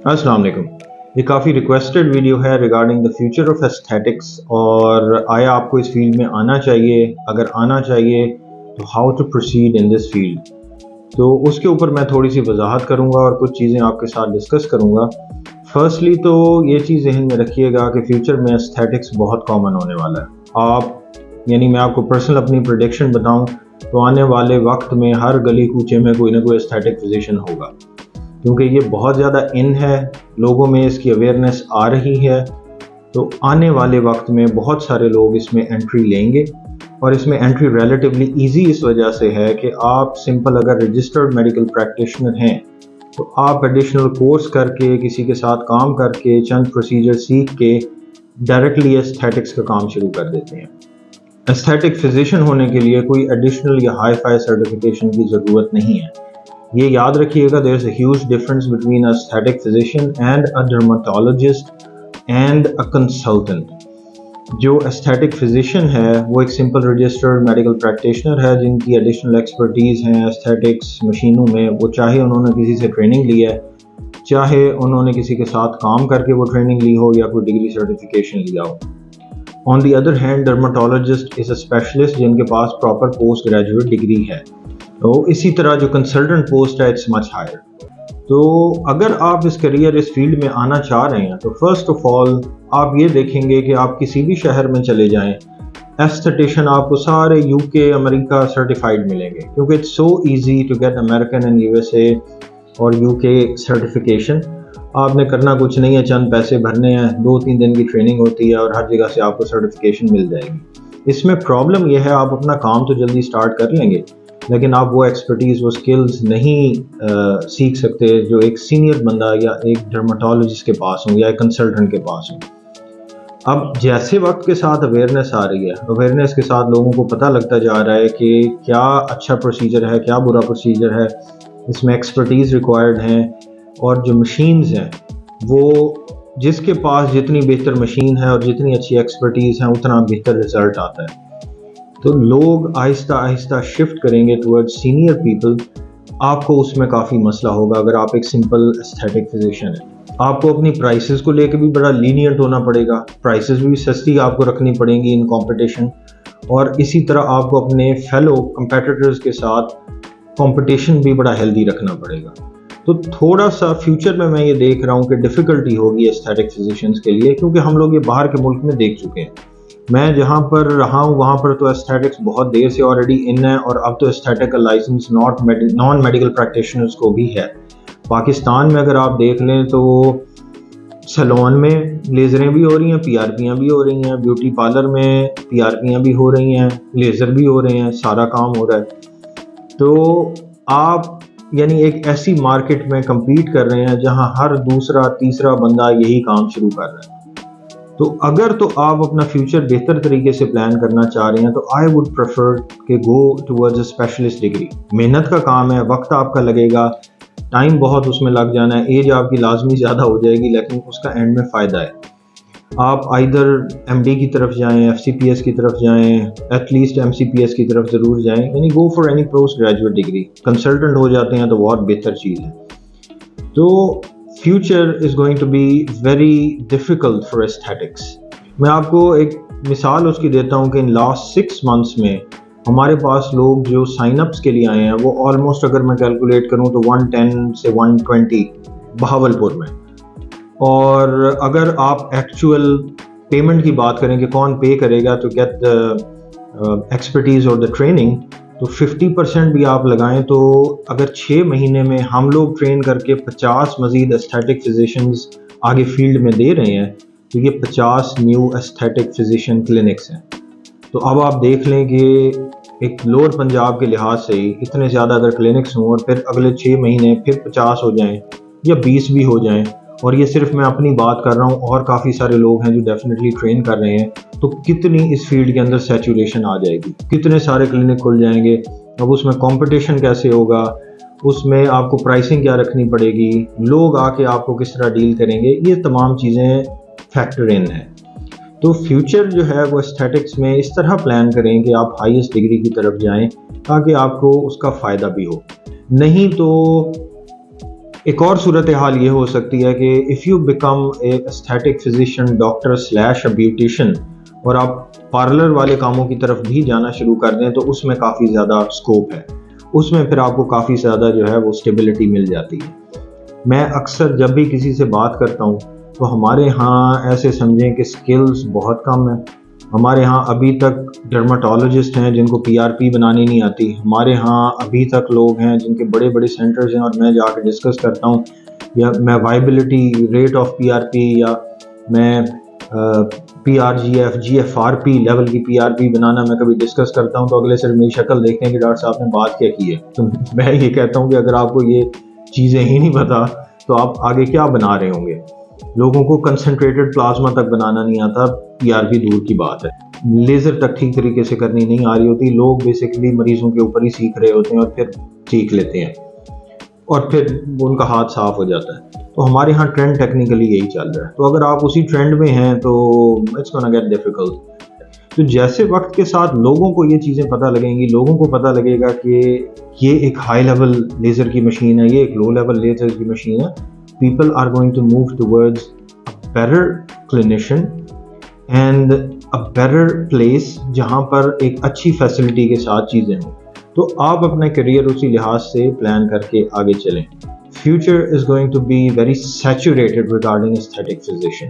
अस्सलाम वालेकुम। ये काफ़ी रिक्वेस्टेड वीडियो है regarding the future of aesthetics और आया आपको इस फील्ड में आना चाहिए, अगर आना चाहिए तो how to proceed in this field. तो उसके ऊपर मैं थोड़ी सी वजाहत करूँगा और कुछ चीज़ें आपके साथ डिस्कस करूँगा। फर्स्टली तो ये चीज़ ज़हन में रखिएगा कि फ्यूचर में एस्थेटिक्स बहुत कॉमन होने वाला है। मैं आपको पर्सनल अपनी प्रेडिक्शन बताऊँ तो आने वाले वक्त में हर गली कूचे में कोई ना कोई एस्थेटिक फिजिशियन होगा, क्योंकि ये बहुत ज़्यादा इन है, लोगों में इसकी अवेयरनेस आ रही है। तो आने वाले वक्त में बहुत सारे लोग इसमें एंट्री लेंगे और इसमें एंट्री रिलेटिवली इजी इस वजह से है कि आप सिंपल अगर रजिस्टर्ड मेडिकल प्रैक्टिशनर हैं तो आप एडिशनल कोर्स करके, किसी के साथ काम करके, चंद प्रोसीजर सीख के डायरेक्टली एस्थेटिक्स का काम शुरू कर देते हैं। एस्थेटिक फिजिशियन होने के लिए कोई एडिशनल या हाई फाई सर्टिफिकेशन की ज़रूरत नहीं है। ये याद रखिएगा, there is a huge difference between a aesthetic physician and a dermatologist and a consultant. जो एस्थेटिक फिजिशियन है वो एक सिंपल रजिस्टर्ड मेडिकल प्रैक्टिशनर है जिनकी एडिशनल एक्सपर्टीज़ हैं एस्थेटिक्स मशीनों में। वो चाहे उन्होंने किसी से ट्रेनिंग ली है, चाहे उन्होंने किसी के साथ काम करके वो ट्रेनिंग ली हो या कोई डिग्री सर्टिफिकेशन लिया हो। On the other hand dermatologist is a specialist जिनके पास प्रॉपर पोस्ट ग्रेजुएट डिग्री है। तो इसी तरह जो कंसल्टेंट पोस्ट है इट्स मच हायर। तो अगर आप इस फील्ड में आना चाह रहे हैं तो फर्स्ट ऑफ ऑल आप ये देखेंगे कि आप किसी भी शहर में चले जाएं, एस्थेटिशियन आपको सारे यूके अमेरिका सर्टिफाइड मिलेंगे, क्योंकि it's so easy to get American and USA और यूके सर्टिफिकेशन। आपने करना कुछ नहीं है, चंद पैसे भरने हैं, 2-3 दिन की ट्रेनिंग होती है और हर जगह से आपको सर्टिफिकेशन मिल जाएगी। इसमें प्रॉब्लम यह है, आप अपना काम तो जल्दी स्टार्ट कर लेंगे लेकिन आप वो एक्सपर्टीज़, वो स्किल्स नहीं सीख सकते जो एक सीनियर बंदा या एक डर्मेटोलॉजिस्ट के पास हो या एक कंसल्टेंट के पास हो। अब जैसे वक्त के साथ अवेयरनेस आ रही है, अवेयरनेस के साथ लोगों को पता लगता जा रहा है कि क्या अच्छा प्रोसीजर है, क्या बुरा प्रोसीजर है, इसमें एक्सपर्टीज़ रिक्वायर्ड हैं और जो मशीन्स हैं वो जिसके पास जितनी बेहतर मशीन है और जितनी अच्छी एक्सपर्टीज़ है उतना बेहतर रिज़ल्ट आता है। तो लोग आहिस्ता आहिस्ता शिफ्ट करेंगे टुवर्ड्स सीनियर पीपल। आपको उसमें काफ़ी मसला होगा अगर आप एक सिंपल एस्थेटिक फिजिशियन है। आपको अपनी प्राइसेस को लेकर भी बड़ा लीनियंट होना पड़ेगा, प्राइसेस भी सस्ती आपको रखनी पड़ेंगी इन कंपटीशन, और इसी तरह आपको अपने फेलो कंपेटिटर्स के साथ कंपटीशन भी बड़ा हेल्दी रखना पड़ेगा। तो थोड़ा सा फ्यूचर में मैं ये देख रहा हूँ कि डिफ़िकल्टी होगी एस्थेटिक फिजिशियंस के लिए, क्योंकि हम लोग ये बाहर के मुल्क में देख चुके हैं। मैं जहाँ पर रहा हूँ वहाँ पर तो एस्थेटिक्स बहुत देर से ऑलरेडी इन है और अब तो एस्थेटिक का लाइसेंस नॉन मेडिकल प्रैक्टिशनर्स को भी है। पाकिस्तान में अगर आप देख लें तो सैलून में लेज़रें भी हो रही हैं, पीआरपियाँ भी हो रही हैं, ब्यूटी पार्लर में पीआरपियाँ भी हो रही हैं, लेज़र भी हो रहे हैं, सारा काम हो रहा है। तो आप एक ऐसी मार्केट में कम्पीट कर रहे हैं जहाँ हर दूसरा तीसरा बंदा यही काम शुरू कर रहा है। तो अगर तो आप अपना फ्यूचर बेहतर तरीके से प्लान करना चाह रहे हैं तो आई वुड प्रेफर कि go towards a specialist degree. मेहनत का काम है, वक्त आपका लगेगा, टाइम बहुत उसमें लग जाना है, एज आपकी लाजमी ज़्यादा हो जाएगी, लेकिन उसका एंड में फ़ायदा है। आप आइदर एमडी की तरफ जाएं, एफसीपीएस की तरफ जाएं, एटलीस्ट एमसीपीएस की तरफ ज़रूर जाएं, go for any post graduate degree. Consultant हो जाते हैं तो बहुत बेहतर चीज़ है। तो future is going to be very difficult for aesthetics. मैं आपको एक मिसाल उसकी देता हूँ कि इन लास्ट 6 मंथ्स में हमारे पास लोग जो साइन अप्स के लिए आए हैं वो ऑलमोस्ट, अगर मैं कैलकुलेट करूँ तो 110 से 120 बहावलपुर में। और अगर आप एक्चुअल पेमेंट की बात करें कि कौन पे करेगा टू गेट द एक्सपर्टीज़ और द ट्रेनिंग, तो 50% भी आप लगाएं तो अगर 6 महीने में हम लोग ट्रेन करके 50 मज़ीद एस्थेटिक फिजिशियंस आगे फील्ड में दे रहे हैं तो ये 50 न्यू एस्थेटिक फिजिशियन क्लिनिक्स हैं। तो अब आप देख लें कि एक लोअर पंजाब के लिहाज से ही इतने ज़्यादा अगर क्लिनिक्स हों और फिर अगले 6 महीने फिर 50 हो जाएं या 20 भी हो जाएं, और ये सिर्फ मैं अपनी बात कर रहा हूँ और काफ़ी सारे लोग हैं जो डेफिनेटली ट्रेन कर रहे हैं, तो कितनी इस फील्ड के अंदर सैचुरेशन आ जाएगी, कितने सारे क्लिनिक खुल जाएंगे। अब उसमें कंपटीशन कैसे होगा, उसमें आपको प्राइसिंग क्या रखनी पड़ेगी, लोग आके आपको किस तरह डील करेंगे, ये तमाम चीज़ें फैक्टर इन है। तो फ्यूचर जो है वो एस्थेटिक्स में इस तरह प्लान करें कि आप हाईएस्ट डिग्री की तरफ जाएं ताकि आपको उसका फ़ायदा भी हो। नहीं तो ایک اور صورت حال یہ ہو سکتی ہے کہ if you become a aesthetic physician doctor slash a beautician اور آپ پارلر والے کاموں کی طرف بھی جانا شروع کر دیں تو اس میں کافی زیادہ سکوپ ہے، اس میں پھر آپ کو کافی زیادہ جو ہے وہ اسٹیبلٹی مل جاتی ہے۔ میں اکثر جب بھی کسی سے بات کرتا ہوں تو ہمارے ہاں ایسے سمجھیں کہ سکلز بہت کم ہیں، ہمارے ہاں ابھی تک ڈرماٹولوجسٹ ہیں جن کو پی آر پی بنانی نہیں آتی، ہمارے ہاں ابھی تک لوگ ہیں جن کے بڑے بڑے سینٹرز ہیں اور میں جا کے ڈسکس کرتا ہوں یا میں viability rate of P R P یا میں P R G F G F R P level کی پی آر پی بنانا میں کبھی ڈسکس کرتا ہوں تو اگلے صرف میری شکل دیکھتے ہیں کہ ڈاکٹر صاحب نے بات کیا کی ہے۔ تو میں یہ کہتا ہوں کہ اگر آپ کو یہ چیزیں ہی نہیں پتا تو آپ آگے کیا بنا رہے ہوں گے؟ لوگوں کو کنسنٹریٹڈ پلازما تک بنانا نہیں آتا، پی آر پی دور کی بات ہے، لیزر تک ٹھیک طریقے سے کرنی نہیں آ رہی ہوتی، لوگ بیسیکلی مریضوں کے اوپر ہی سیکھ رہے ہوتے ہیں اور پھر سیکھ لیتے ہیں اور پھر ان کا ہاتھ صاف ہو جاتا ہے۔ تو ہمارے ہاں ٹرینڈ ٹیکنیکلی یہی چل رہا ہے، تو اگر آپ اسی ٹرینڈ میں ہیں تو اٹس گونا گیٹ ڈیفیکلٹ۔ تو جیسے وقت کے ساتھ لوگوں کو یہ چیزیں پتہ لگیں گی، لوگوں کو پتہ لگے گا کہ یہ ایک ہائی لیول لیزر کی مشین ہے، یہ ایک لو لیول لیزر کی مشین ہے، people are going to move towards a better clinician and a better place جہاں پر ایک اچھی فیسلٹی کے ساتھ چیزیں ہوں۔ تو آپ اپنا کیریئر اسی لحاظ سے پلان کر کے آگے چلیں۔ Future is going to be very saturated regarding aesthetic physician.